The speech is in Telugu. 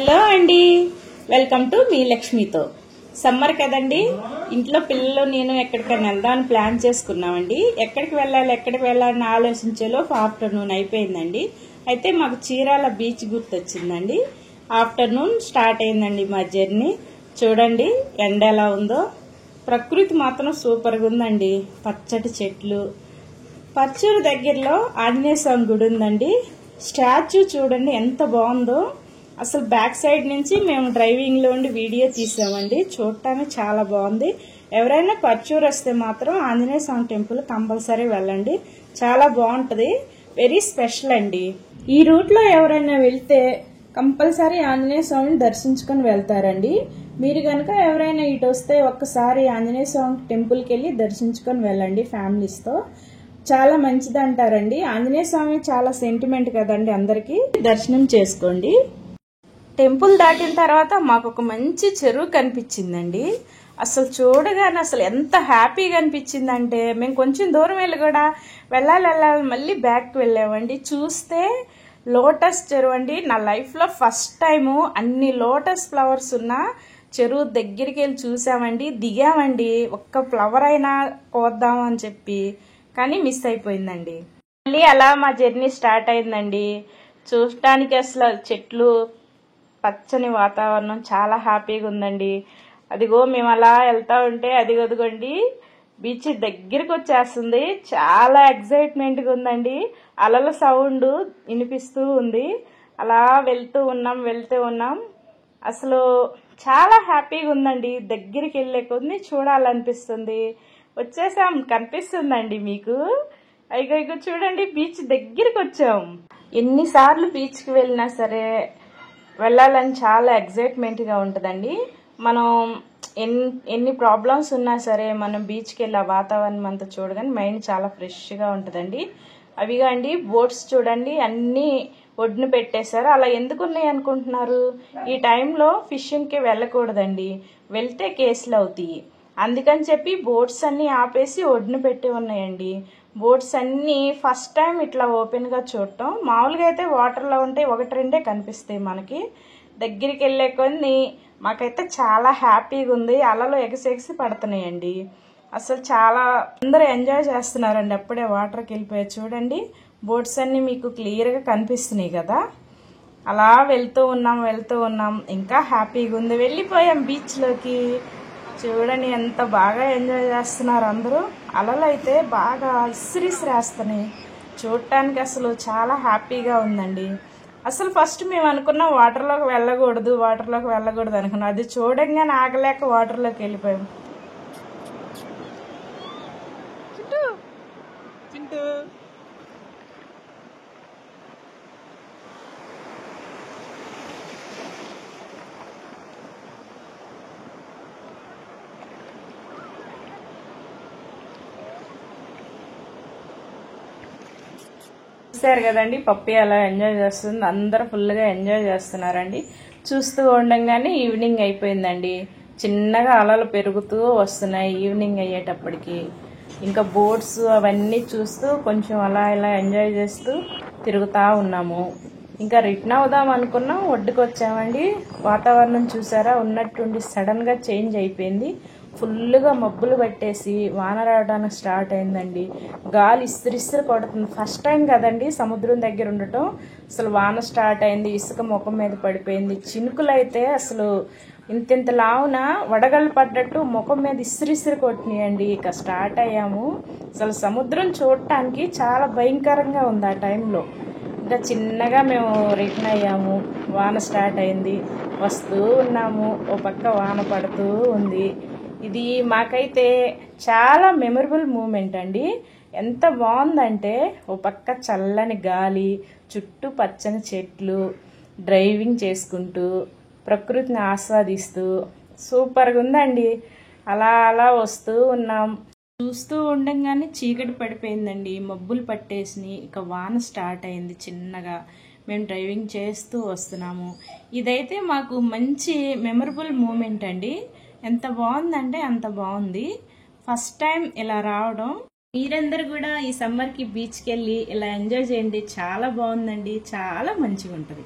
హలో అండి, వెల్కమ్ టు మీ లక్ష్మితో. సమ్మర్ కదండి, ఇంట్లో పిల్లలు నేను ఎక్కడికైనా వెళ్దామని ప్లాన్ చేసుకున్నామండి. ఎక్కడికి వెళ్ళాలని ఆలోచించేలో ఆఫ్టర్నూన్ అయిపోయిందండి. అయితే మాకు చీరాల బీచ్ గుర్తొచ్చిందండి. ఆఫ్టర్నూన్ స్టార్ట్ అయిందండి మా జర్నీ. చూడండి ఎండ ఎలా ఉందో. ప్రకృతి మాత్రం సూపర్గా ఉందండి. పచ్చటి చెట్లు. పర్చూరు దగ్గరలో ఆంజనేయ స్వామి గుడి ఉందండి. స్టాచ్యూ చూడండి ఎంత బాగుందో. అసలు బ్యాక్ సైడ్ నుంచి మేము డ్రైవింగ్ లో ఉండి వీడియో తీసామండి. చూడటానికి చాలా బాగుంది. ఎవరైనా పర్చూరు వస్తే మాత్రం ఆంజనేయ స్వామి టెంపుల్ కంపల్సరీ వెళ్ళండి. చాలా బాగుంటది. వెరీ స్పెషల్ అండి. ఈ రూట్ లో ఎవరైనా వెళ్తే కంపల్సరీ ఆంజనేయ స్వామిని దర్శించుకొని వెళ్తారండి. మీరు కనుక ఎవరైనా ఇటు వస్తే ఒక్కసారి ఆంజనేయ స్వామి టెంపుల్కి వెళ్ళి దర్శించుకొని వెళ్ళండి ఫ్యామిలీస్ తో. చాలా మంచిది అంటారండి. ఆంజనేయ స్వామి చాలా సెంటిమెంట్ కదండి అందరికి. దర్శనం చేసుకోండి. టెంపుల్ దాటిన తర్వాత మాకు ఒక మంచి చెరువు కనిపించిందండి. అసలు చూడగానే అసలు ఎంత హ్యాపీగా అనిపించిందంటే మేము కొంచెం దూరం వెళ్ళి కూడా వెళ్ళాలి మళ్ళీ బ్యాక్కి వెళ్ళామండి. చూస్తే లోటస్ చెరువు అండి. నా లైఫ్లో ఫస్ట్ టైము అన్ని లోటస్ ఫ్లవర్స్ ఉన్న చెరువు దగ్గరికి వెళ్ళి చూసామండి. దిగామండి. ఒక్క ఫ్లవర్ అయినా కోద్దామని చెప్పి, కానీ మిస్ అయిపోయిందండి. మళ్ళీ అలా మా జర్నీ స్టార్ట్ అయిందండి. చూడటానికి అసలు చెట్లు, పచ్చని వాతావరణం చాలా హ్యాపీగా ఉందండి. అదిగో మేము అలా వెళ్తా ఉంటే అదిగోండి బీచ్ దగ్గరికి వచ్చేస్తుంది. చాలా ఎక్సైట్మెంట్గా ఉందండి. అలల సౌండ్ వినిపిస్తూ ఉంది. అలా వెళ్తూ ఉన్నాం. అసలు చాలా హ్యాపీగా ఉందండి. దగ్గరికి వెళ్ళే కొద్ది చూడాలనిపిస్తుంది. వచ్చేసాం, కనిపిస్తుందండి మీకు. ఇగో చూడండి, బీచ్ దగ్గరికి వచ్చాం. ఎన్నిసార్లు బీచ్కి వెళ్ళినా సరే వెళ్ళాలని చాలా ఎక్సైట్మెంట్గా ఉంటుందండి. మనం ఎన్ని ప్రాబ్లమ్స్ ఉన్నా సరే మనం బీచ్కి వెళ్ళి ఆ వాతావరణం అంతా చూడగానే మైండ్ చాలా ఫ్రెష్గా ఉంటుందండి. అవిగా అండి బోట్స్ చూడండి అన్నీ ఒడ్డున పెట్టేశారు. అలా ఎందుకు ఉన్నాయి అనుకుంటున్నారు? ఈ టైంలో ఫిషింగ్కి వెళ్ళకూడదండి. వెళ్తే కేసులు అవుతాయి. అందుకని చెప్పి బోట్స్ అన్నీ ఆపేసి ఒడ్డున పెట్టి ఉన్నాయండి. బోట్స్ అన్నీ ఫస్ట్ టైం ఇట్లా ఓపెన్గా చూడటం. మామూలుగా అయితే వాటర్లో ఉంటే ఒకటి రెండే కనిపిస్తాయి మనకి. దగ్గరికి వెళ్ళే కొన్ని మాకైతే చాలా హ్యాపీగా ఉంది. అలలు ఎగసి పడుతున్నాయండి. అసలు చాలా అందరూ ఎంజాయ్ చేస్తున్నారండి. అప్పుడే వాటర్కి వెళ్ళిపోయాయి చూడండి. బోట్స్ అన్నీ మీకు క్లియర్గా కనిపిస్తున్నాయి కదా. అలా వెళ్తూ ఉన్నాం. ఇంకా హ్యాపీగా ఉంది. వెళ్ళిపోయాం బీచ్లోకి. చూడండి ఎంత బాగా ఎంజాయ్ చేస్తున్నారు అందరూ. అలలు అయితే బాగా ఇసిరేస్తున్నాయి. చూడటానికి అసలు చాలా హ్యాపీగా ఉందండి. అసలు ఫస్ట్ మేము అనుకున్నాం వాటర్లోకి వెళ్ళకూడదు అనుకున్నాం. అది చూడంగానే ఆగలేక వాటర్లోకి వెళ్ళిపోయాం. చూసారు కదండి, పప్పి అలా ఎంజాయ్ చేస్తుంది. అందరూ ఫుల్గా ఎంజాయ్ చేస్తున్నారండి. చూస్తూ ఉండగానే ఈవినింగ్ అయిపోయిందండి. చిన్నగా అలలు పెరుగుతూ వస్తున్నాయి ఈవినింగ్ అయ్యేటప్పటికి. ఇంకా బోట్స్ అవన్నీ చూస్తూ కొంచెం అలా ఇలా ఎంజాయ్ చేస్తూ తిరుగుతూ ఉన్నాము. ఇంకా రిటర్న్ అవుదాం అనుకున్నాం. ఒడ్డుకు వచ్చామండి. వాతావరణం చూసారా, ఉన్నట్టుండి సడన్గా చేంజ్ అయిపోయింది. ఫుల్గా మబ్బులు పట్టేసి వాన రావడానికి స్టార్ట్ అయిందండి. గాలి ఇస్త్రిస్త్రి కొడుతుంది. ఫస్ట్ టైం కదండి సముద్రం దగ్గర ఉండటం. అసలు వాన స్టార్ట్ అయింది. ఇసుక ముఖం మీద పడిపోయింది. చినుకులు అయితే అసలు ఇంత లావున వడగళ్ళు పడ్డట్టు ముఖం మీద ఇస్త్రిస్త్రి కొట్టినాయండి. ఇక స్టార్ట్ అయ్యాము. అసలు సముద్రం చూడటానికి చాలా భయంకరంగా ఉంది ఆ టైంలో. ఇంకా చిన్నగా మేము రిటర్న్ అయ్యాము. వాన స్టార్ట్ అయింది. వస్తూ ఉన్నాము. ఓ పక్క వాన పడుతూ ఉంది. ఇది మాకైతే చాలా మెమరబుల్ మూమెంట్ అండి. ఎంత బాగుందంటే ఓ పక్క చల్లని గాలి, చుట్టూ పచ్చని చెట్లు, డ్రైవింగ్ చేసుకుంటూ ప్రకృతిని ఆస్వాదిస్తూ సూపర్గా ఉందండి. అలా వస్తూ ఉన్నాం. చూస్తూ ఉండగానే చీకటి పడిపోయిందండి. మబ్బులు పట్టేసి ఇక వాన స్టార్ట్ అయింది చిన్నగా. మేము డ్రైవింగ్ చేస్తూ వస్తున్నాము. ఇదైతే మాకు మంచి మెమరబుల్ మూమెంట్ అండి. ఎంత బాగుందంటే అంత బాగుంది. ఫస్ట్ టైం ఇలా రావడం. మీరందరూ కూడా ఈ సమ్మర్కి బీచ్కి వెళ్ళి ఇలా ఎంజాయ్ చేయండి. చాలా బాగుందండి. చాలా మంచిగా ఉంటుంది.